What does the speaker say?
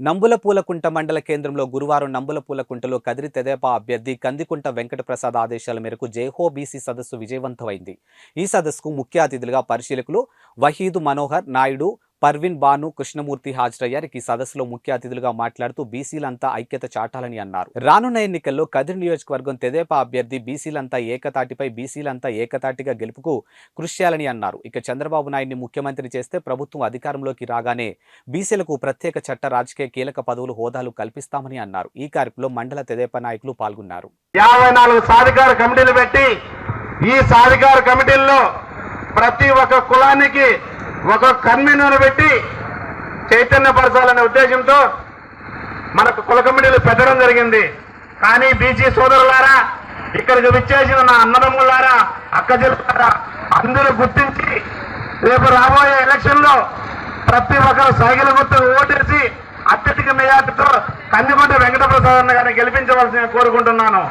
నంబులపూలకుంట మండల కేంద్రంలో గురువారం నంబులపూలకుంటలో కదిరి తెదేపా అభ్యర్థి కందికుంట వెంకటప్రసాద్ ఆదేశాల మేరకు జైహో బీసీ సదస్సు విజయవంతమైంది. ఈ సదస్సుకు ముఖ్య అతిథులుగా పరిశీలకులు వహీదు మనోహర్ నాయుడు, పర్వీన్ బాను, కృష్ణమూర్తి హాజరయ్యారు. ఈ సదస్సులో ముఖ్య అతిథులుగా మాట్లాడుతూ బీసీలంతా ఐక్యత చాటాలని అన్నారు. రానున్న ఎన్నికల్లో కదిరి నియోజకవర్గం తెదేపా అభ్యర్థి బీసీలంతా ఏకతాటిగా గెలుపుకు కృషి చేయాలని అన్నారు. ఇక చంద్రబాబు నాయుడిని ముఖ్యమంత్రి చేస్తే ప్రభుత్వం అధికారంలోకి రాగానే బీసీలకు ప్రత్యేక చట్ట రాజకీయ కీలక పదవులు హోదాలు కల్పిస్తామని అన్నారు. ఈ కార్యక్రమంలో మండల తెదేపా నాయకులు పాల్గొన్నారు. 54 సాధికార కమిటీలు పెట్టి ఈ సాధికార కమిటీల్లో ప్రతి ఒక్క కులానికి ఒక కన్వీనర్ పెట్టి చైతన్యపరచాలనే ఉద్దేశంతో మనకు కుల కమిటీలు పెట్టడం జరిగింది. కానీ బీసీ సోదరులారా, ఇక్కడికి విచ్చేసిన నా అన్నదమ్ములారా, అక్క చెల్లులారా, అందరూ గుర్తించి రేపు రాబోయే ఎలక్షన్లో ప్రతి ఒక్కరు సైకిల్ గుర్తుకు ఓటేసి అత్యధిక మెజార్టీతో కందికుంట వెంకటప్రసాద్ అన్న గారిని గెలిపించవలసిందిగా కోరుకుంటున్నాను.